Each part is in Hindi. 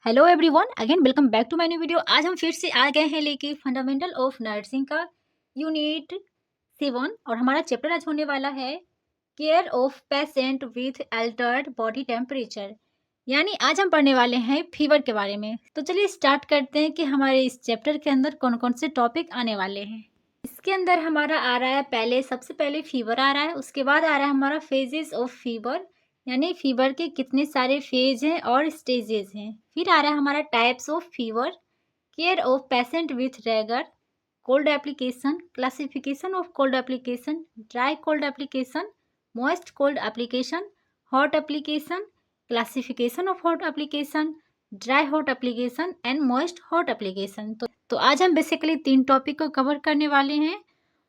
Hello everyone, again welcome back to my new video. आज हम फिर से आ गए हैं लेके फंडामेंटल ऑफ नर्सिंग का यूनिट 7 और हमारा चैप्टर आज होने वाला है care of patient with altered body temperature. यानी आज हम पढ़ने वाले हैं फीवर के बारे में। तो चलिए स्टार्ट करते हैं कि हमारे इस चैप्टर के अंदर कौन कौन से टॉपिक आने वाले हैं। इसके अंदर हमारा आ रहा है सबसे पहले फीवर आ रहा है, उसके बाद आ रहा है हमारा फेजेस ऑफ फीवर, यानी फीवर के कितने सारे फेज हैं और स्टेजेस हैं। फिर आ रहा है हमारा types of fever, care of patient with Regar, cold application, classification of cold application, dry cold application, moist cold application, hot application, classification of hot application, dry hot application and moist hot application. तो आज हम बेसिकली 3 टॉपिक को कवर करने वाले हैं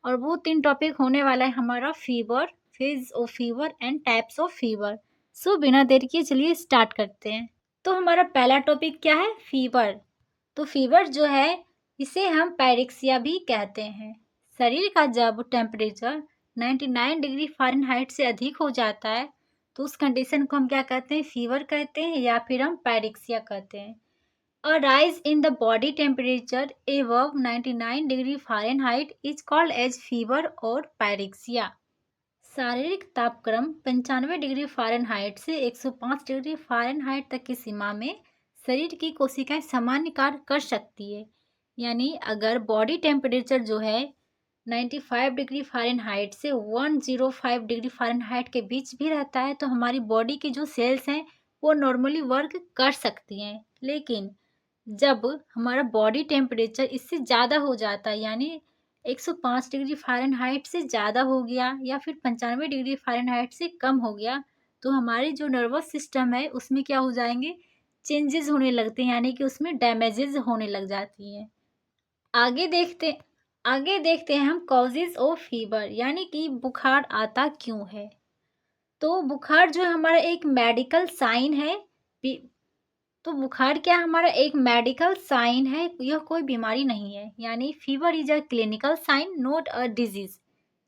और वो 3 टॉपिक होने वाला है हमारा fever, phase of fever and types of fever. So बिना देर किए चलिए स्टार्ट करते हैं। तो हमारा पहला टॉपिक क्या है? फीवर। तो फीवर जो है इसे हम पायरेक्सिया भी कहते हैं। शरीर का जब टेम्परेचर 99 डिग्री फ़ारेनहाइट से अधिक हो जाता है तो उस कंडीशन को हम क्या कहते हैं? फीवर कहते हैं या फिर हम पायरेक्सिया कहते हैं। A rise in the body temperature above 99 degree Fahrenheit is called as fever और pyrexia। शारीरिक तापक्रम 95 डिग्री फ़ारेनहाइट से 105 डिग्री फ़ारेनहाइट तक की सीमा में शरीर की कोशिकाएं सामान्य कार्य कर सकती है। यानी अगर बॉडी टेम्परेचर जो है 95 डिग्री फ़ारेनहाइट से 105 डिग्री फ़ारेनहाइट के बीच भी रहता है तो हमारी बॉडी की जो सेल्स हैं वो नॉर्मली वर्क कर सकती हैं। लेकिन जब हमारा बॉडी टेम्परेचर इससे ज़्यादा हो जाता है, यानी 105 डिग्री फ़ारेनहाइट से ज़्यादा हो गया या फिर 95 डिग्री फ़ारेनहाइट से कम हो गया, तो हमारी जो नर्वस सिस्टम है उसमें क्या हो जाएंगे? चेंजेस होने लगते हैं, यानी कि उसमें डैमेजेस होने लग जाती हैं। आगे देखते आगे देखते हैं हम कॉजेज ऑफ फीवर, यानी कि बुखार आता क्यों है। तो बुखार जो है हमारा एक मेडिकल साइन है। तो बुखार क्या हमारा एक मेडिकल साइन है, यह कोई बीमारी नहीं है। यानी fever is a clinical sign not a disease.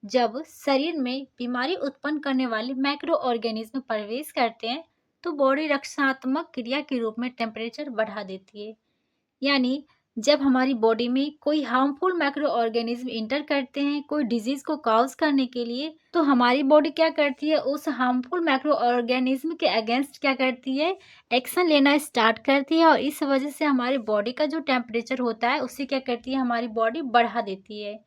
जब शरीर में बीमारी उत्पन्न करने वाले माइक्रो ऑर्गेनिज्म प्रवेश करते हैं तो बॉडी रक्षात्मक क्रिया के रूप में टेम्परेचर बढ़ा देती है। यानी जब हमारी बॉडी में कोई हार्मफुल माइक्रो ऑर्गेनिज्म इंटर करते हैं कोई डिजीज को कॉज करने के लिए, तो हमारी बॉडी क्या करती है? उस हार्मफुल माइक्रो ऑर्गेनिज्म के अगेंस्ट क्या करती है? एक्शन लेना स्टार्ट करती है और इस वजह से हमारी बॉडी का जो टेम्परेचर होता है उससे क्या करती है? हमारी बॉडी बढ़ा देती है।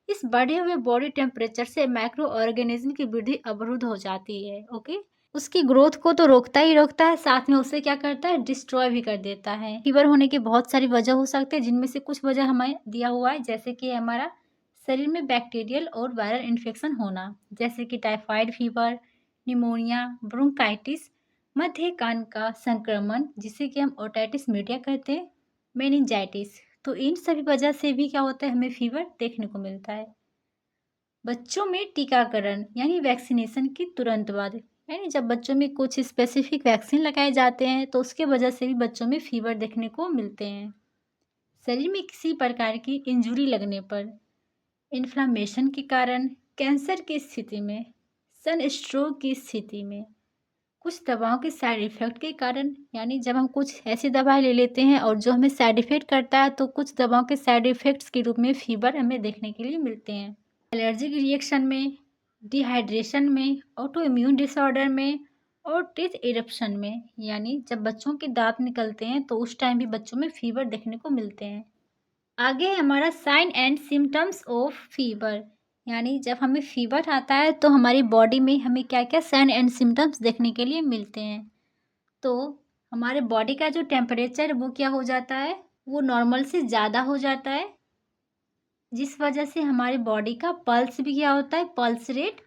इस बढ़े हुए बॉडी टेम्परेचर से माइक्रो ऑर्गेनिज्म की वृद्धि अवरुद्ध हो जाती है। ओके, उसकी ग्रोथ को तो रोकता ही रोकता है, साथ में उसे क्या करता है? डिस्ट्रॉय भी कर देता है। फीवर होने की बहुत सारी वजह हो सकते हैं, जिनमें से कुछ वजह हमें दिया हुआ है, जैसे कि हमारा शरीर में बैक्टीरियल और वायरल इन्फेक्शन होना, जैसे कि टाइफाइड फीवर, निमोनिया, ब्रोंकाइटिस, मध्य कान का संक्रमण जिसे कि हम ओटाइटिस मीडिया कहते हैं, मेनिंजाइटिस। तो इन सभी वजह से भी क्या होता है? हमें फीवर देखने को मिलता है। बच्चों में टीकाकरण यानी वैक्सीनेशन की तुरंत बाद, यानी जब बच्चों में कुछ स्पेसिफिक वैक्सीन लगाए जाते हैं तो उसके वजह से भी बच्चों में फीवर देखने को मिलते हैं। शरीर में किसी प्रकार की इंजुरी लगने पर, इन्फ्लामेशन के कारण, कैंसर की स्थिति में, सनस्ट्रोक की स्थिति में, कुछ दवाओं के साइड इफ़ेक्ट के कारण, यानी जब हम कुछ ऐसी दवाई ले लेते हैं और जो हमें साइड इफ़ेक्ट करता है तो कुछ दवाओं के साइड इफ़ेक्ट्स के रूप में फीवर हमें देखने के लिए मिलते हैं। एलर्जिक रिएक्शन में, डिहाइड्रेशन में, ऑटो इम्यून डिसऑर्डर में और टीथ इरप्शन में, यानी जब बच्चों के दांत निकलते हैं तो उस टाइम भी बच्चों में फीवर देखने को मिलते हैं। आगे है हमारा sign and symptoms of fever, यानी जब हमें फीवर आता है तो हमारी बॉडी में हमें क्या क्या साइन एंड सिम्टम्स देखने के लिए मिलते हैं। तो हमारे बॉडी का जो टेम्परेचर वो क्या हो जाता है? वो नॉर्मल से ज़्यादा हो जाता है, जिस वजह से हमारी बॉडी का पल्स भी क्या होता है? पल्स रेट,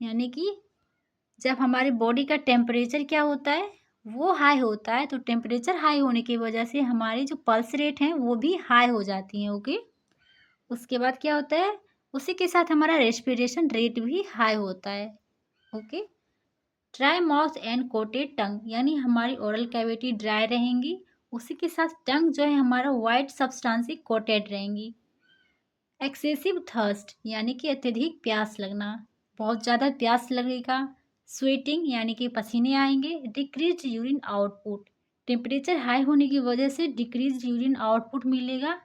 यानी कि जब हमारी बॉडी का टेम्परेचर क्या होता है? वो हाई होता है, तो टेम्परेचर हाई होने की वजह से हमारी जो पल्स रेट हैं वो भी हाई हो जाती हैं। ओके, उसके बाद क्या होता है? उसी के साथ हमारा रेस्पिरेशन रेट भी हाई होता है। Okay, dry mouth and coated टंग, यानी हमारी ओरल कैविटी ड्राई रहेंगी, उसी के साथ टंग जो है हमारा वाइट सब्सटेंस से कोटेड रहेंगी। एक्सेसिव थर्स्ट, यानी कि अत्यधिक प्यास लगना, बहुत ज़्यादा प्यास लगेगा। स्वेटिंग, यानी कि पसीने आएंगे। Decrease urine output, temperature high होने की वजह से डिक्रीज यूरिन आउटपुट मिलेगा,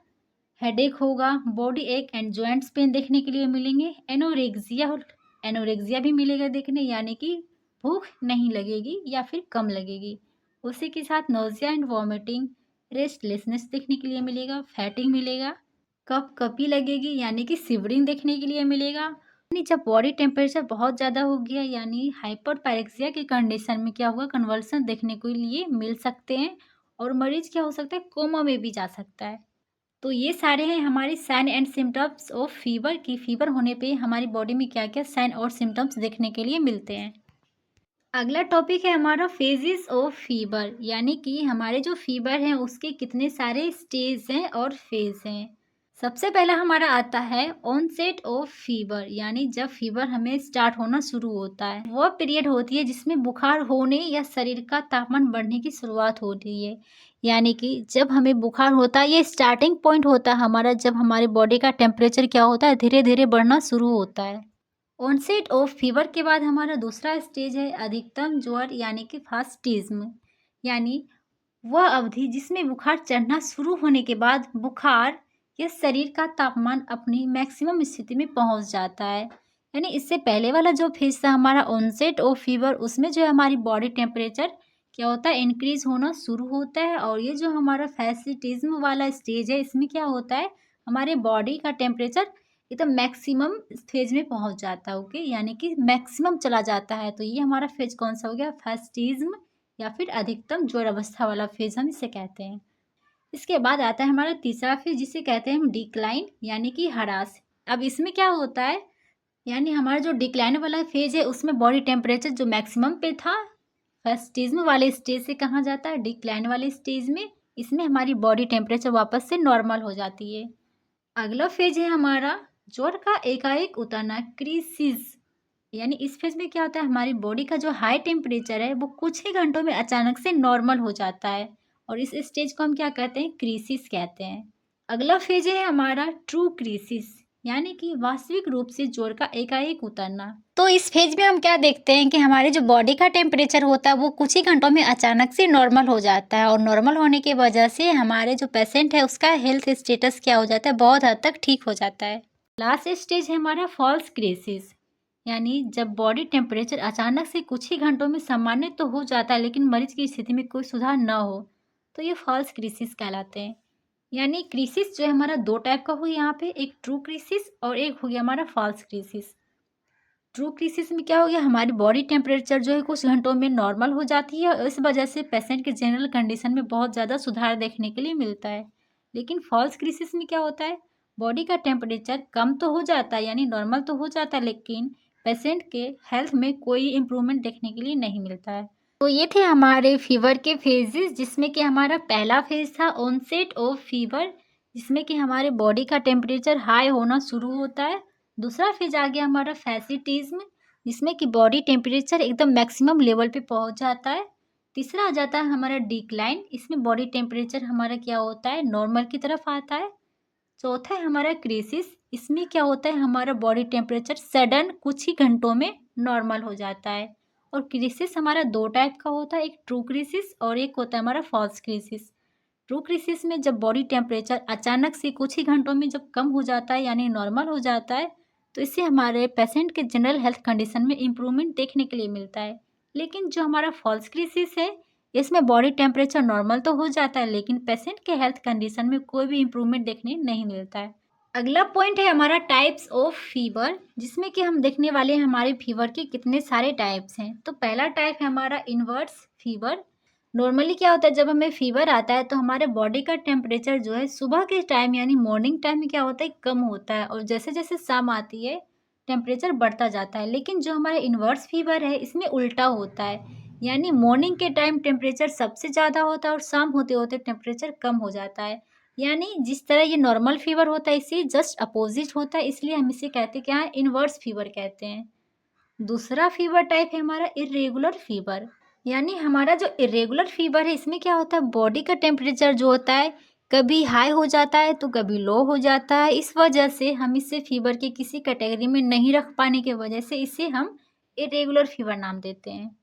हेडेक होगा, बॉडी एक एंड जॉइंट्स पेन देखने के लिए मिलेंगे, एनोरेक्सिया भी मिलेगा देखने, यानी कि भूख नहीं लगेगी या फिर कम लगेगी। उसी के साथ नोजिया एंड वॉमिटिंग, रेस्टलेसनेस देखने के लिए मिलेगा, फैटिंग मिलेगा, कपी लगेगी यानी कि सिवरिंग देखने के लिए मिलेगा। यानी जब बॉडी टेम्परेचर बहुत ज़्यादा हो गया यानी हाइपरपायरेक्सिया की कंडीशन में क्या होगा, कन्वर्सन देखने के लिए मिल सकते हैं और मरीज क्या हो सकता है, कोमा में भी जा सकता है। तो ये सारे हैं हमारे sign and symptoms of fever की फीवर होने पे हमारी बॉडी में क्या क्या साइन और सिम्टम्स देखने के लिए मिलते हैं। अगला टॉपिक है हमारा फेजेस ऑफ फीवर, यानी कि हमारे जो फीवर हैं उसके कितने सारे स्टेज हैं और फेज हैं। सबसे पहला हमारा आता है ऑनसेट ऑफ फीवर, यानी जब फीवर हमें स्टार्ट होना शुरू होता है। वह पीरियड होती है जिसमें बुखार होने या शरीर का तापमान बढ़ने की शुरुआत होती है, यानी कि जब हमें बुखार होता है ये स्टार्टिंग पॉइंट होता है हमारा, जब हमारी बॉडी का टेम्परेचर क्या होता है, धीरे धीरे बढ़ना शुरू होता है। ऑनसेट ऑफ फीवर के बाद हमारा दूसरा स्टेज है अधिकतम ज्वर, यानी कि फास्टिज्म, यानी वह अवधि जिसमें बुखार चढ़ना शुरू होने के बाद बुखार या शरीर का तापमान अपनी मैक्सिमम स्थिति में पहुंच जाता है। यानी इससे पहले वाला जो फेज था हमारा ऑनसेट ऑफ फीवर, उसमें जो है हमारी बॉडी टेम्परेचर क्या होता है, इंक्रीज होना शुरू होता है। और ये जो हमारा फैसिटिज्म वाला स्टेज है इसमें क्या होता है, हमारे बॉडी का टेम्परेचर एकदम मैक्सिमम फेज में पहुंच जाता है। ओके, यानी कि मैक्सिमम चला जाता है। तो ये हमारा फेज कौन सा हो गया, फैस्टिज्म या फिर अधिकतम ज्वर अवस्था वाला फेज हम इसे कहते हैं। इसके बाद आता है हमारा तीसरा फेज जिसे कहते हैं हम डिक्लाइन, यानी कि ह्रास। अब इसमें क्या होता है, यानी हमारा जो डिक्लाइन वाला फेज है उसमें बॉडी टेम्परेचर जो मैक्सिमम पे था फैस्टिज्म वाले स्टेज से कहाँ जाता है, डिक्लाइन वाले स्टेज में। इसमें हमारी बॉडी टेम्परेचर वापस से नॉर्मल हो जाती है। अगला फेज है हमारा ज्वर का एकाएक उतरना, क्रिसिस, यानी इस फेज में क्या होता है, हमारी बॉडी का जो हाई टेम्परेचर है वो कुछ ही घंटों में अचानक से नॉर्मल हो जाता है और इस स्टेज को हम क्या कहते हैं, क्रीसिस कहते हैं। अगला फेज है हमारा ट्रू क्रीसिस, यानी कि वास्तविक रूप से ज्वर का एकाएक उतरना। तो इस फेज में हम क्या देखते हैं कि हमारे जो बॉडी का टेम्परेचर होता है वो कुछ ही घंटों में अचानक से नॉर्मल हो जाता है और नॉर्मल होने की वजह से हमारे जो पेशेंट है उसका हेल्थ स्टेटस क्या हो जाता है, बहुत हद तक ठीक हो जाता है। लास्ट स्टेज है हमारा फॉल्स क्रीसिस, यानी जब बॉडी टेम्परेचर अचानक से कुछ ही घंटों में सामान्य तो हो जाता है लेकिन मरीज की स्थिति में कोई सुधार न हो, तो ये फॉल्स क्रीसिस कहलाते हैं। यानी क्रीसिस जो है हमारा दो टाइप का हो गया यहाँ पे, एक ट्रू क्रीसिस और एक हो गया हमारा फॉल्स क्रीसिस। ट्रू क्रीसिस में क्या हो गया, हमारी बॉडी टेम्परेचर जो है कुछ घंटों में नॉर्मल हो जाती है और इस वजह से पेशेंट के जनरल कंडीशन में बहुत ज़्यादा सुधार देखने के लिए मिलता है। लेकिन फॉल्स क्रीसिस में क्या होता है, बॉडी का टेम्परेचर कम तो हो जाता है यानी नॉर्मल तो हो जाता है लेकिन पेशेंट के हेल्थ में कोई इम्प्रूवमेंट देखने के लिए नहीं मिलता है। तो ये थे हमारे फीवर के फेजेस, जिसमें कि हमारा पहला फेज था ऑनसेट ऑफ फीवर, जिसमें कि हमारे बॉडी का टेम्परेचर हाई होना शुरू होता है। दूसरा फेज आ गया हमारा फैसिटिज्म, जिसमें कि बॉडी टेम्परेचर एकदम मैक्सिमम लेवल पे पहुंच जाता है। तीसरा आ जाता है हमारा डिक्लाइन, इसमें बॉडी टेम्परेचर हमारा क्या होता है, नॉर्मल की तरफ आता है। चौथा है हमारा क्रीसिस, इसमें क्या होता है, हमारा बॉडी टेम्परेचर सडन कुछ ही घंटों में नॉर्मल हो जाता है। और क्रीसिस हमारा दो टाइप का होता है, एक ट्रू क्रीसिस और एक होता है हमारा फॉल्स क्रीसिस। ट्रू क्रीसिस में जब बॉडी टेम्परेचर अचानक से कुछ ही घंटों में जब कम हो जाता है यानी नॉर्मल हो जाता है, तो इससे हमारे पेशेंट के जनरल हेल्थ कंडीशन में इम्प्रूवमेंट देखने के लिए मिलता है। लेकिन जो हमारा फॉल्स क्रीसिस है इसमें बॉडी टेम्परेचर नॉर्मल तो हो जाता है लेकिन पेशेंट के हेल्थ कंडीशन में कोई भी इम्प्रूवमेंट देखने नहीं मिलता है। अगला पॉइंट है हमारा टाइप्स ऑफ फीवर, जिसमें कि हम देखने वाले हैं हमारे फीवर के कितने सारे टाइप्स हैं। तो पहला टाइप है हमारा इन्वर्स फीवर। नॉर्मली क्या होता है, जब हमें फीवर आता है तो हमारे बॉडी का टेम्परेचर जो है सुबह के टाइम यानी मॉर्निंग टाइम में क्या होता है, कम होता है और जैसे जैसे शाम आती है टेम्परेचर बढ़ता जाता है। लेकिन जो हमारा इन्वर्स फीवर है इसमें उल्टा होता है, यानी मॉर्निंग के टाइम टेम्परेचर सबसे ज़्यादा होता है और शाम होते होते टेम्परेचर कम हो जाता है। यानी जिस तरह ये नॉर्मल फीवर होता है इसे जस्ट अपोजिट होता है, इसलिए हम इसे कहते क्या है, इन्वर्स फीवर कहते हैं। दूसरा फीवर टाइप है हमारा इरेगुलर फीवर, यानी हमारा जो इरेगुलर फीवर है इसमें क्या होता है, बॉडी का टेम्परेचर जो होता है कभी हाई हो जाता है तो कभी लो हो जाता है। इस वजह से हम इसे फीवर के किसी कैटेगरी में नहीं रख पाने की वजह से इसे हम इरेगुलर फीवर नाम देते हैं।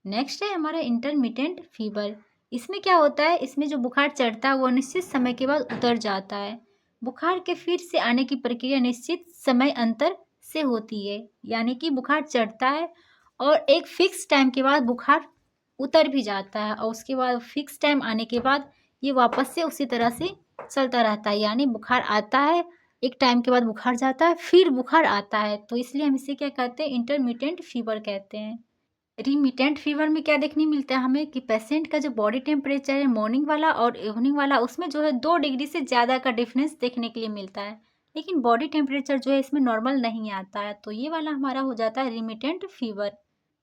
नेक्स्ट है हमारा इंटरमिटेंट फीवर, इसमें क्या होता है, इसमें जो बुखार चढ़ता है वो निश्चित समय के बाद उतर जाता है। बुखार के फिर से आने की प्रक्रिया निश्चित समय अंतर से होती है, यानी कि बुखार चढ़ता है और एक फिक्स टाइम के बाद बुखार उतर भी जाता है और उसके बाद फिक्स टाइम आने के बाद ये वापस से उसी तरह से चलता रहता है। यानी बुखार आता है, एक टाइम के बाद बुखार जाता है, फिर बुखार आता है, तो इसलिए हम इसे क्या कहते हैं, इंटरमिटेंट फीवर कहते हैं। रिमिटेंट फीवर में क्या देखने मिलता है हमें कि पेशेंट का जो बॉडी टेम्परेचर है मॉर्निंग वाला और इवनिंग वाला, उसमें जो है 2 डिग्री से ज़्यादा का डिफरेंस देखने के लिए मिलता है। लेकिन बॉडी टेम्परेचर जो है इसमें नॉर्मल नहीं आता है, तो ये वाला हमारा हो जाता है रिमिटेंट फीवर।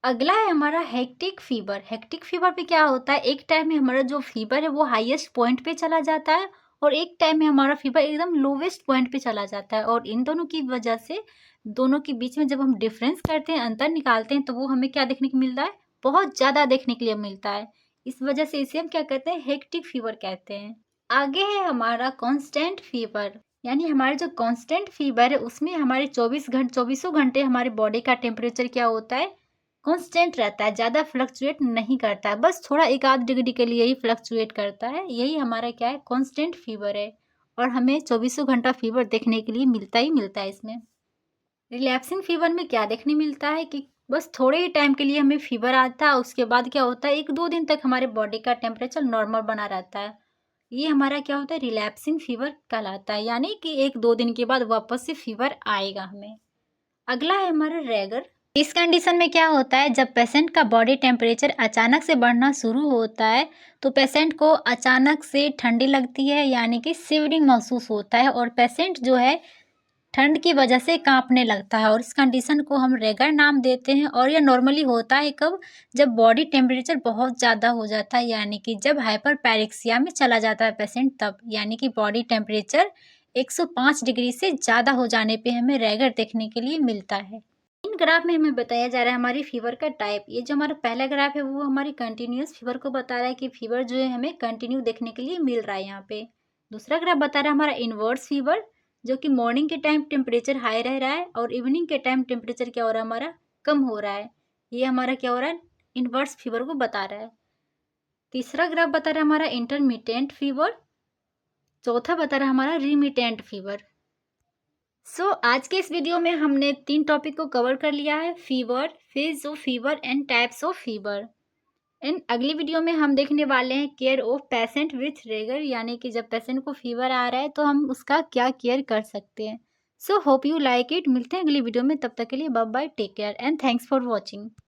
अगला है हमारा हेक्टिक फीवर। हेक्टिक फीवर पे क्या होता है, एक टाइम में हमारा जो फीवर है वो हाईएस्ट पॉइंट पे चला जाता है और एक टाइम में हमारा फीवर एकदम लोवेस्ट पॉइंट पे चला जाता है, और इन दोनों की वजह से दोनों के बीच में जब हम डिफरेंस करते हैं, अंतर निकालते हैं, तो वो हमें क्या देखने को मिलता है, बहुत ज़्यादा देखने के लिए मिलता है। इस वजह से इसे हम क्या कहते हैं, हेक्टिक फीवर कहते हैं। आगे है हमारा कांस्टेंट फीवर। यानी हमारे जो कांस्टेंट फीवर है उसमें हमारे 24 घंटे हमारे बॉडी का टेम्परेचर क्या होता है, कांस्टेंट रहता है, ज़्यादा फ्लक्चुएट नहीं करता है, बस थोड़ा 1 आध डिग्री के लिए ही फ्लक्चुएट करता है। यही हमारा क्या है, कांस्टेंट फीवर है, और हमें 24 घंटा फीवर देखने के लिए मिलता ही मिलता है इसमें। रिलैप्सिंग फीवर में क्या देखने मिलता है कि बस थोड़े ही टाइम के लिए हमें फीवर आता है, उसके बाद क्या होता है, 1-2 दिन तक हमारे बॉडी का टेम्परेचर नॉर्मल बना रहता है। ये हमारा क्या होता है, रिलैप्सिंग फीवर कहलाता है, यानी कि 1-2 दिन के बाद वापस से फीवर आएगा हमें। अगला है हमारा रेगर। इस कंडीशन में क्या होता है, जब पेशेंट का बॉडी टेम्परेचर अचानक से बढ़ना शुरू होता है तो पेशेंट को अचानक से ठंडी लगती है, यानी कि शिवरिंग महसूस होता है, और पेशेंट जो है ठंड की वजह से कांपने लगता है, और इस कंडीशन को हम रेगर नाम देते हैं। और यह नॉर्मली होता है कब, जब बॉडी टेम्परेचर बहुत ज़्यादा हो जाता है, यानी कि जब हाइपर पैरिक्सिया में चला जाता है पेशेंट तब, यानी कि बॉडी टेम्परेचर 105 डिग्री से ज़्यादा हो जाने पे हमें रेगर देखने के लिए मिलता है। इन ग्राफ में हमें बताया जा रहा है हमारी फीवर का टाइप। ये जो हमारा पहला ग्राफ है वो हमारी कंटिन्यूस फीवर को बता रहा है कि फीवर जो है हमें कंटिन्यू देखने के लिए मिल रहा है यहाँ पे। दूसरा ग्राफ बता रहा है हमारा इनवर्स फीवर, जो कि मॉर्निंग के टाइम टेम्परेचर हाई रह रहा है और इवनिंग के टाइम टेम्परेचर क्या हो रहा है, हमारा कम हो रहा है। ये हमारा क्या हो रहा है, इनवर्स फीवर को बता रहा है। तीसरा ग्राफ बता रहा है हमारा इंटरमिटेंट फीवर। चौथा बता रहा है हमारा रिमिटेंट फीवर। आज के इस वीडियो में हमने 3 टॉपिक को कवर कर लिया है, fever, phase of fever and types of fever. इन अगली वीडियो में हम देखने वाले हैं care of patient with rigor, यानी कि जब पेशेंट को फीवर आ रहा है तो हम उसका क्या केयर कर सकते हैं। Hope you like it. मिलते हैं अगली वीडियो में, तब तक के लिए bye bye, take care and thanks for watching.